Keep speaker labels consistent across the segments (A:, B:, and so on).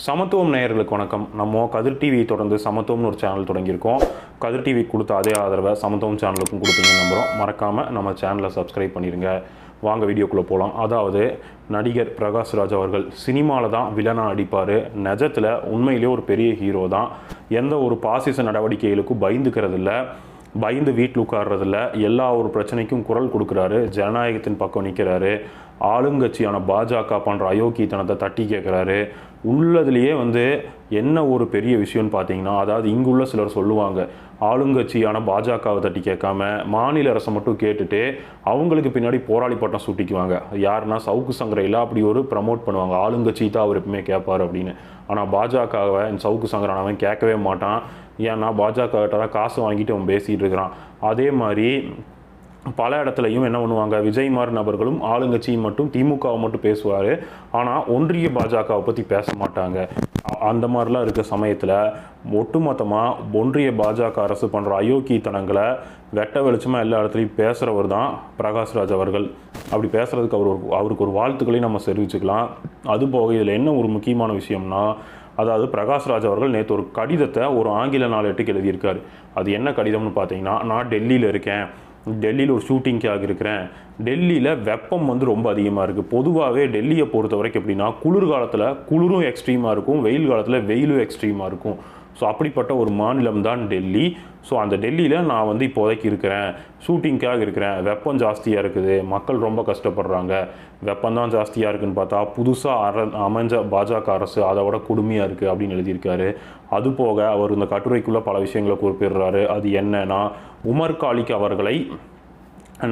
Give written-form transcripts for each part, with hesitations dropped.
A: சமத்துவம் நேயர்களுக்கு வணக்கம். நம்ம கதிர் டிவி தொடர்ந்து சமத்துவம்னு ஒரு சேனல் தொடங்கியிருக்கோம். கதிர் டிவி கொடுத்த அதே ஆதரவை சமத்துவம் சேனலுக்கும் கொடுப்பீங்கன்னு நம்புகிறோம். மறக்காமல் நம்ம சேனலை சப்ஸ்கிரைப் பண்ணிடுங்க. வாங்க வீடியோக்குள்ளே போகலாம். அதாவது நடிகர் பிரகாஷ்ராஜ் அவர்கள் சினிமாவில் தான் வில்லனாக அடிப்பார். நிஜத்தில் உண்மையிலே ஒரு பெரிய ஹீரோ தான். எந்த ஒரு பாசிச நடவடிக்கைகளுக்கும் பயந்துக்கிறதில்ல, பயந்து வீட்டில் உட்கார்றதில்ல. எல்லா ஒரு பிரச்சனைக்கும் குரல் கொடுக்குறாரு. ஜனநாயகத்தின் பக்கம் நிற்கிறாரு. ஆளுங்கட்சியான பாஜக பண்ணுற அயோக்கியத்தனத்தை தட்டி கேட்குறாரு. உள்ளதுலேயே என்ன ஒரு பெரிய விஷயம்னு பார்த்தீங்கன்னா, அதாவது இங்குள்ள சிலர் சொல்லுவாங்க, ஆளுங்கட்சியான பாஜகவை தட்டி கேட்காம மாநில அரசை மட்டும் கேட்டுட்டு அவங்களுக்கு பின்னாடி போராளி பட்டம் சுட்டிக்குவாங்க. யாருன்னா சவுக்கு சங்கரையில் அப்படி ஒரு ப்ரமோட் பண்ணுவாங்க, ஆளுங்கட்சி தான் அவர் எப்பவுமே கேட்பார் அப்படின்னு. ஆனால் பாஜகவை சவுக்கு சங்கரன் அவன் கேட்கவே மாட்டான். ஏன்னா பாஜக கிட்ட தான் காசு வாங்கிட்டு அவன் பேசிகிட்டு இருக்கிறான். அதே மாதிரி பல இடத்துலையும் என்ன பண்ணுவாங்க, விஜய் மாதிரி நபர்களும் ஆளுங்கட்சியும் மட்டும் திமுகவை மட்டும் பேசுவார். ஆனால் ஒன்றிய பாஜகவை பற்றி பேச மாட்டாங்க. அந்த மாதிரிலாம் இருக்க சமயத்தில் ஒட்டுமொத்தமாக ஒன்றிய பாஜக அரசு பண்ணுற அயோக்கியத்தனங்களை வெட்ட வெளிச்சமாக எல்லா இடத்துலையும் பேசுகிறவர் தான் பிரகாஷ்ராஜ் அவர்கள். அப்படி பேசுகிறதுக்கு அவருக்கு ஒரு வாழ்த்துக்களையும் நம்ம தெரிவிச்சுக்கலாம். அதுபோக இதில் என்ன ஒரு முக்கியமான விஷயம்னா, அதாவது பிரகாஷ்ராஜ் அவர்கள் நேற்று ஒரு கடிதத்தை ஒரு ஆங்கில நாளேட்டுக்கு எழுதியிருக்காரு. அது என்ன கடிதம்னு பார்த்தீங்கன்னா, நான் டெல்லியில் இருக்கேன், டெல்லியில் ஒரு ஷூட்டிங்காக இருக்கிறேன். டெல்லியில் வெப்பம் ரொம்ப அதிகமாக இருக்குது. பொதுவாகவே டெல்லியை பொறுத்த வரைக்கும் எப்படின்னா, குளிர்காலத்தில் குளிரும் எக்ஸ்ட்ரீமாக இருக்கும், வெயில் காலத்தில் வெயிலும் எக்ஸ்ட்ரீமாக இருக்கும். ஸோ அப்படிப்பட்ட ஒரு மாநிலம் தான் டெல்லி. ஸோ அந்த டெல்லியில் நான் இப்போதைக்கு இருக்கிறேன், ஷூட்டிங்காக இருக்கிறேன். வெப்பம் ஜாஸ்தியாக இருக்குது, மக்கள் ரொம்ப கஷ்டப்படுறாங்க. வெப்பம்தான் ஜாஸ்தியாக இருக்குதுன்னு பார்த்தா புதுசாக அமைஞ்ச பாஜக அரசு அதை விட கொடுமையாக இருக்குது அப்படின்னு எழுதியிருக்காரு. அதுபோக அவர் இந்த கட்டுரைக்குள்ளே பல விஷயங்களை குறிப்பிடுறாரு. அது என்னன்னா, உமர் காலிக் அவர்களை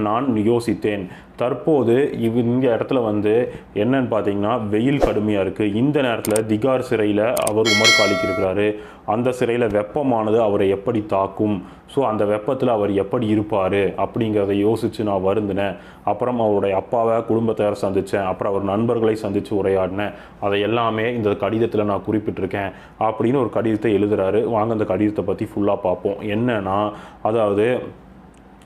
A: நான் யோசித்தேன். தற்போது இந்த இடத்துல என்னன்னு பார்த்தீங்கன்னா, வெயில் கடுமையாக இருக்குது. இந்த நேரத்தில் திகார் சிறையில் அவர் உமர் காலிக் இருக்கிறாரு. அந்த சிறையில் வெப்பமானது அவரை எப்படி தாக்கும், ஸோ அந்த வெப்பத்தில் அவர் எப்படி இருப்பார் அப்படிங்கிறத யோசித்து நான் வருந்தினேன். அப்புறம் அவருடைய அப்பாவை குடும்பத்தார் சந்தித்தேன். அப்புறம் அவர் நண்பர்களை சந்தித்து உரையாடினேன். அதை எல்லாமே இந்த கடிதத்தில் நான் குறிப்பிட்டிருக்கேன் அப்படின்னு ஒரு கடிதத்தை எழுதுகிறாரு. வாங்க அந்த கடிதத்தை பற்றி ஃபுல்லாக பார்ப்போம். என்னன்னா, அதாவது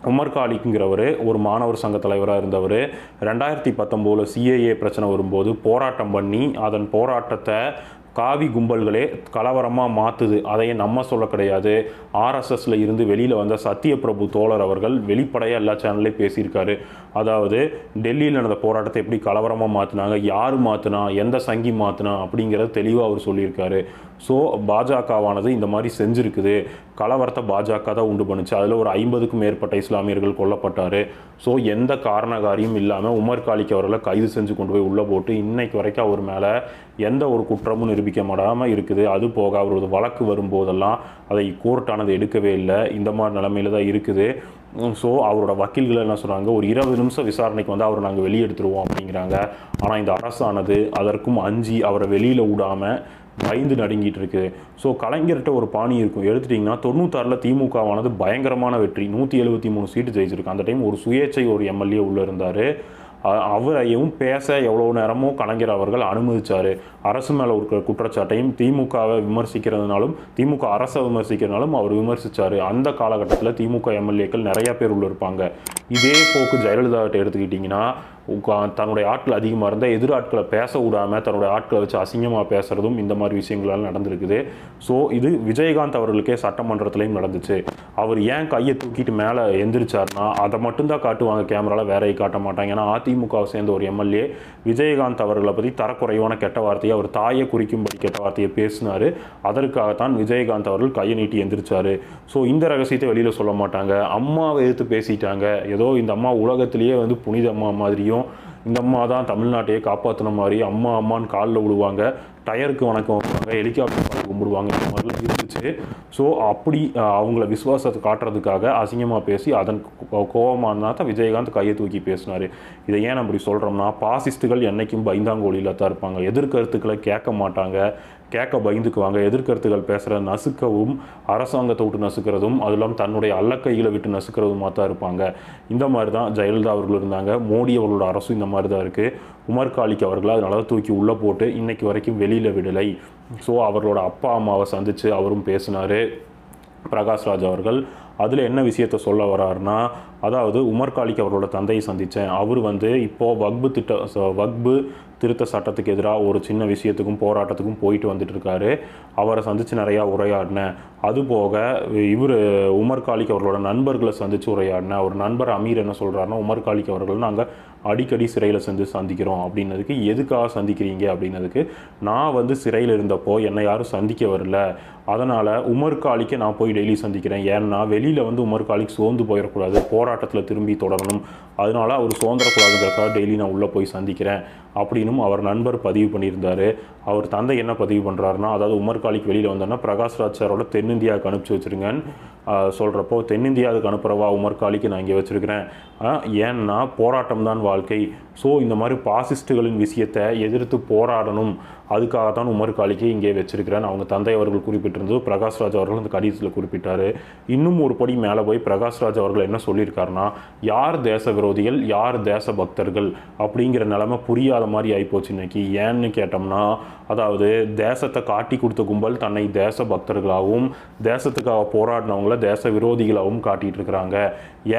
A: உமர் காலிக்குங்கிறவர் ஒரு மாணவர் சங்க தலைவராக இருந்தவர். 2019 சிஏஏ பிரச்சனை வரும்போது போராட்டம் பண்ணி அதன் போராட்டத்தை காவி கும்பல்களே கலவரமாக மாற்றுது. அதையே நம்ம சொல்ல கிடையாது. ஆர்எஸ்எஸ்ல இருந்து வெளியில் வந்த சத்யபிரபு தோழர் அவர்கள் வெளிப்படையாக எல்லா சேனல்லையும் பேசியிருக்காரு. அதாவது டெல்லியில் நடந்த போராட்டத்தை எப்படி கலவரமாக மாற்றினாங்க, யார் மாற்றினா, எந்த சங்கி மாற்றினா அப்படிங்கிறத தெளிவாக அவர் சொல்லியிருக்காரு. ஸோ பாஜகவானது இந்த மாதிரி செஞ்சுருக்குது. கலவரத்தை பாஜக தான் உண்டு பண்ணுச்சு. அதில் ஒரு 50க்கும் மேற்பட்ட இஸ்லாமியர்கள் கொல்லப்பட்டார். ஸோ எந்த காரணகாரியும் இல்லாமல் உமர் காலிக் அவர்களை கைது செஞ்சு கொண்டு போய் உள்ளே போட்டு இன்னைக்கு வரைக்கும் அவர் மேலே எந்த ஒரு குற்றமும் நிரூபிக்கப்படாமல் இருக்குது. அது போக அவரது வழக்கு வரும்போதெல்லாம் அதை கோர்ட்டானது எடுக்கவே இல்லை. இந்த மாதிரி நிலைமையில தான் இருக்குது. ஸோ அவரோட வக்கீல்கள் என்ன சொல்கிறாங்க, ஒரு 20 நிமிஷம் விசாரணைக்கு அவர் நாங்கள் வெளியெடுத்துருவோம் அப்படிங்கிறாங்க. ஆனால் இந்த அரசானது அதற்கும் அஞ்சி அவரை வெளியில் விடாமல் பயந்து நடுங்கிட்டு இருக்குது. ஸோ கலைஞர்கிட்ட ஒரு பாணி இருக்கும். எடுத்துட்டிங்கன்னா 96 திமுகவானது பயங்கரமான வெற்றி, 173 சீட்டு ஜெயிச்சிருக்கு. அந்த டைம் ஒரு சுயேட்சை ஒரு எம்எல்ஏ உள்ளே இருந்தார். அவரையும் பேச எவ்வளோ நேரமும் கலைஞர் அவர்கள் அனுமதிச்சார். அரசு மேலே இருக்கிற குற்றச்சாட்டையும் திமுகவை விமர்சிக்கிறதுனாலும் திமுக அரசை விமர்சிக்கிறதுனாலும் அவர் விமர்சித்தார். அந்த காலகட்டத்தில் திமுக எம்எல்ஏக்கள் நிறையா பேர் உள்ள இருப்பாங்க. இதே போக்கு ஜெயலலிதாவிட்ட எடுத்துக்கிட்டிங்கன்னா, தன்னுடைய ஆட்கள் அதிகமாக இருந்தால் எதிர் ஆட்களை பேச விடாமல் தன்னுடைய ஆட்களை வச்சு அசிங்கமாக பேசுகிறதும் இந்த மாதிரி விஷயங்களால் நடந்திருக்குது. ஸோ இது விஜயகாந்த் அவர்களுக்கே சட்டமன்றத்திலையும் நடந்துச்சு. அவர் ஏன் கையை தூக்கிட்டு மேலே எந்திரிச்சார்னா அதை மட்டும்தான் காட்டுவாங்க கேமராவில், வேறையை காட்ட மாட்டாங்க. ஏன்னா அதிமுகவை சேர்ந்த ஒரு எம்எல்ஏ விஜயகாந்த் அவர்களை பற்றி தரக்குறைவான கெட்ட வார்த்தையை, அவர் தாயை குறிக்கும்படி கெட்ட வார்த்தையை பேசினார். அதற்காகத்தான் விஜயகாந்த் அவர்கள் கையை நீட்டி எந்திரிச்சார். ஸோ இந்த ரகசியத்தை வெளியில் சொல்ல மாட்டாங்க. அம்மாவை எதிர்த்து பேசிட்டாங்க. ஏதோ இந்த அம்மா உலகத்திலேயே புனித அம்மா மாதிரியும், இந்த அம்மா தான் தமிழ்நாட்டையே காப்பாற்றின மாதிரி அம்மா அம்மான்னு காலில் விழுவாங்க, டயருக்கு வணக்கம் வைப்பாங்க, ஹெலிகாப்டர் கும்பிடுவாங்க. இந்த மாதிரிலாம் இருந்துச்சு. ஸோ அப்படி அவங்கள விசுவாசத்தை காட்டுறதுக்காக அசிங்கமாக பேசி அதன் கோபமானா தான் விஜயகாந்த் கையை தூக்கி பேசினார். இதை ஏன் அப்படி சொல்கிறோம்னா, பாசிஸ்டுகள் என்றைக்கும் பயந்தாங்கோலியில் தான் இருப்பாங்க. எதிர்கருத்துக்களை கேட்க மாட்டாங்க, கேட்க பயந்துக்குவாங்க. எதிர்கருத்துக்கள் பேசுகிற நசுக்கவும், அரசாங்கத்தை விட்டு நசுக்கிறதும், அது இல்லாமல் தன்னுடைய அல்லக்கைகளை விட்டு நசுக்கிறதுமா தான் இருப்பாங்க. இந்த மாதிரி தான் ஜெயலலிதா அவர்கள் இருந்தாங்க. மோடி அவர்களோட அரசும் இந்த மாதிரி தான் இருக்குது. உமர் காலிக் அவர்களை அதனால தூக்கி உள்ளே போட்டு இன்னைக்கு வரைக்கும் வெளியில் விடலை. ஸோ அவர்களோட அப்பா அம்மாவை சந்தித்து அவரும் பேசினார் பிரகாஷ்ராஜ் அவர்கள். அதில் என்ன விஷயத்த சொல்ல வர்றாருன்னா, அதாவது உமர் காலிக் அவரோட தந்தையை சந்தித்தேன். அவர் இப்போது வக்பு திருத்த சட்டத்துக்கு எதிராக ஒரு சின்ன விஷயத்துக்கும் போராட்டத்துக்கும் போயிட்டு வந்துட்டு இருக்காரு. அவரை சந்தித்து நிறையா உரையாடினேன். அதுபோக இவர் உமர் காலிக் அவர்களோட நண்பர்களை சந்தித்து உரையாடினேன். அவர் நண்பர் அமீர் என்ன சொல்கிறாருன்னா, உமர் காலிக் அவர்கள் நாங்கள் அடிக்கடி சிறையில் சென்று சந்திக்கிறோம் அப்படின்னதுக்கு, எதுக்காக சந்திக்கிறீங்க அப்படின்னதுக்கு, நான் வந்து சிறையில் இருந்தப்போ என்னை யாரும் சந்திக்க வரல, அதனால் உமர் காலிக்கை நான் போய் டெய்லி சந்திக்கிறேன். ஏன்னா வெளியில் வந்து உமர் காலிக் சோர்ந்து போயிடக்கூடாது, போராட்டத்தில் திரும்பி தொடரணும், அதனால அவர் சோர்ந்துடக்கூடாதுங்கிறதுக்காக டெய்லி நான் உள்ளே போய் சந்திக்கிறேன் அப்படின்னும் அவர் நண்பர் பதிவு பண்ணியிருந்தார். அவர் தந்தை என்ன பதிவு பண்ணுறாருன்னா, அதாவது உமர் காலிக் வெளியில் வந்தோன்னா பிரகாஷ்ராஜ் சாரோட தென்னிந்தியாவுக்கு அனுப்பிச்சி வச்சுருங்கன்னு சொல்கிறப்போ, தென்னிந்தியாவுக்கு அனுப்புகிறவா உமர் காலிக்கு நான் இங்கே வச்சுருக்கிறேன், ஏன்னா போராட்டம் தான் வாழ்க்கை, ஸோ இந்த மாதிரி பாசிஸ்டுகளின் விஷயத்தை எதிர்த்து போராடணும், அதுக்காகத்தான் உமர் காலிக்கை இங்கே வச்சிருக்கிறேன் அவங்க தந்தை அவர்கள் குறிப்பிட்டிருந்தது பிரகாஷ்ராஜ் அவர்கள் அந்த கடிதத்தில் குறிப்பிட்டார். இன்னும் ஒரு படி மேலே போய் பிரகாஷ்ராஜ் அவர்கள் என்ன சொல்லியிருக்காருன்னா, யார் தேச விரோதிகள் யார் தேச பக்தர்கள் அப்படிங்கிற நிலைமை புரியாத மாதிரி ஆகிப்போச்சு இன்னைக்கு. ஏன்னு கேட்டோம்னா, அதாவது தேசத்தை காட்டி கொடுத்த கும்பல் தன்னை தேச பக்தர்களாகவும் தேசத்துக்காக போராடினவங்கள தேச விரோதிகளாகவும் காட்டிகிட்டு இருக்கிறாங்க.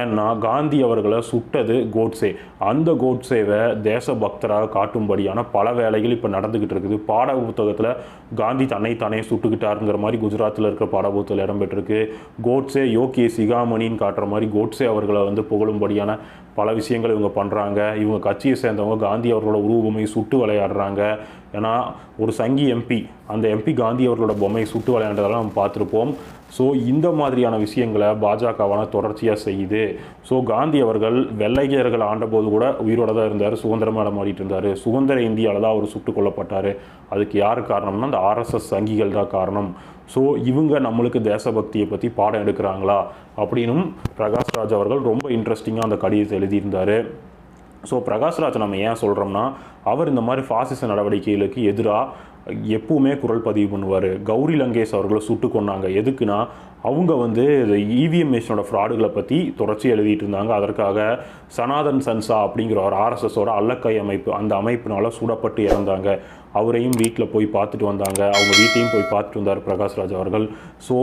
A: ஏன்னா காந்தி அவர்களை சுட்டது கோட்ஸே, அந்த கோட்ஸேவை தேச பக்தராக காட்டும்படியான பல வேலைகள் இப்போ நடந்துக்கிட்டு இருக்குது. பாட புத்தகத்தில் காந்தி தன்னைத்தானே சுட்டுக்கிட்டாருங்கிற மாதிரி குஜராத்தில் இருக்கிற பாடப்புத்தகத்தில் இடம்பெற்றிருக்கு. கோட்ஸே யோகி சிகாமணின்னு காட்டுற மாதிரி கோட்ஸே அவர்களை வந்து புகழும்படியான பல விஷயங்கள் இவங்க பண்ணுறாங்க. இவங்க கட்சியை சேர்ந்தவங்க காந்தி அவர்களோட உருவமை சுட்டு விளையாடுறாங்க. ஏன்னா ஒரு சங்கி எம்பி, அந்த எம்பி காந்தி அவர்களோட பொம்மையை சுட்டு விளையாண்டதெல்லாம் நம்ம பார்த்துருப்போம். ஸோ இந்த மாதிரியான விஷயங்களை பாஜகவான தொடர்ச்சியாக செய்யுது. ஸோ காந்தி அவர்கள் வெள்ளையர்கள் ஆண்டபோது கூட உயிரோடு தான் இருந்தார், சுதந்திரமாக மாறிட்டு இருந்தார். சுதந்திர இந்தியாவில் தான் அவர் சுட்டுக் கொல்லப்பட்டார். அதுக்கு யார் காரணம்னா அந்த ஆர்எஸ்எஸ் சங்கிகள் தான் காரணம். ஸோ இவங்க நம்மளுக்கு தேசபக்தியை பற்றி பாடம் எடுக்கிறாங்களா அப்படின்னும் பிரகாஷ்ராஜ் அவர்கள் ரொம்ப இன்ட்ரெஸ்டிங்காக அந்த கடிதத்தை எழுதியிருந்தார். ஸோ பிரகாஷ்ராஜ் நம்ம ஏன் சொல்கிறோம்னா, அவர் இந்த மாதிரி பாசிச நடவடிக்கைகளுக்கு எதிராக எப்பவுமே குரல் பதிவு பண்ணுவார். கௌரி லங்கேஷ் அவர்களை சுட்டு கொண்டாங்க. எதுக்குன்னா, அவங்க வந்து இவிஎம் மிஷினோட ஃப்ராடுகளை பற்றி தொடர்ச்சி எழுதிட்டு இருந்தாங்க. அதற்காக சனாதன் சன்சா அப்படிங்கிற ஒரு ஆர்எஸ்எஸோட அல்லக்கை அமைப்பு, அந்த அமைப்பினால சுடப்பட்டு இறந்தாங்க. அவரையும் வீட்டில் போய் பார்த்துட்டு வந்தாங்க, அவங்க வீட்டையும் போய் பார்த்துட்டு வந்தார் பிரகாஷ்ராஜ் அவர்கள். ஸோ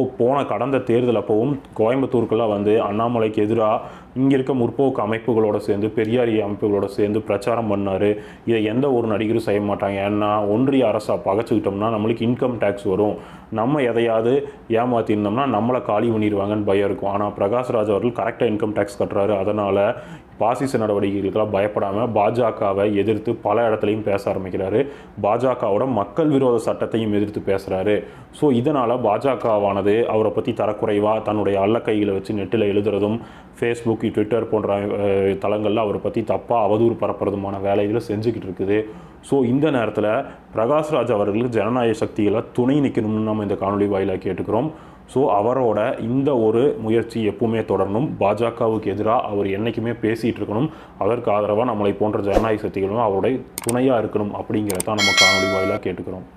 A: கடந்த தேர்தல் அப்பவும் கோயம்புத்தூருக்கெல்லாம் வந்து அண்ணாமலைக்கு எதிராக இங்கே இருக்க முற்போக்கு அமைப்புகளோட சேர்ந்து பெரியாரி அமைப்புகளோட சேர்ந்து பிரச்சாரம் பண்ணார். இதை எந்த ஒரு நடிகரும் செய்ய மாட்டாங்க. ஏன்னா ஒன்றிய அரசை பகைச்சிக்கிட்டோம்னா நம்மளுக்கு இன்கம் டேக்ஸ் வரும், நம்ம எதையாவது ஏமாற்றிருந்தோம்னா நம்மளை காலி பண்ணிடுவாங்கன்னு பயம் இருக்கும். ஆனால் பிரகாஷ்ராஜ் அவர்கள் கரெக்டாக இன்கம் டேக்ஸ் கட்டுறாரு. அதனால் பாசிச நடவடிக்கைகளுக்கெல்லாம் பயப்படாமல் பாஜகவை எதிர்த்து பல இடத்துலையும் பேச ஆரம்பிக்கிறாரு. பாஜகவோட மக்கள் விரோத சட்டத்தையும் எதிர்த்து பேசுகிறாரு. ஸோ இதனால் பாஜகவானது அவரை பற்றி தரக்குறைவாக தன்னுடைய அல்லக்கைகளை வச்சு நெட்டில் எழுதுறதும், ஃபேஸ்புக் ட்விட்டர் போன்ற தளங்களில் அவரை பற்றி தப்பாக அவதூறு பரப்புறதுமான வேலைகளை செஞ்சுக்கிட்டு இருக்குது. ஸோ இந்த நேரத்தில் பிரகாஷ்ராஜ் அவர்களுக்கு ஜனநாயக சக்திகளை துணை நிற்கணும்னு நம்ம இந்த காணொலி வாயிலாக கேட்டுக்கிறோம். ஸோ அவரோட இந்த ஒரு முயற்சி எப்பவுமே தொடரணும். பாஜகவுக்கு எதிராக அவர் என்றைக்குமே பேசிகிட்டு இருக்கணும். அதற்கு ஆதரவாக நம்மளை போன்ற ஜனநாயக சக்திகளும் அவருடைய துணையாக இருக்கணும் அப்படிங்கிறதான் நம்ம காணொலி வாயிலாக கேட்டுக்கிறோம்.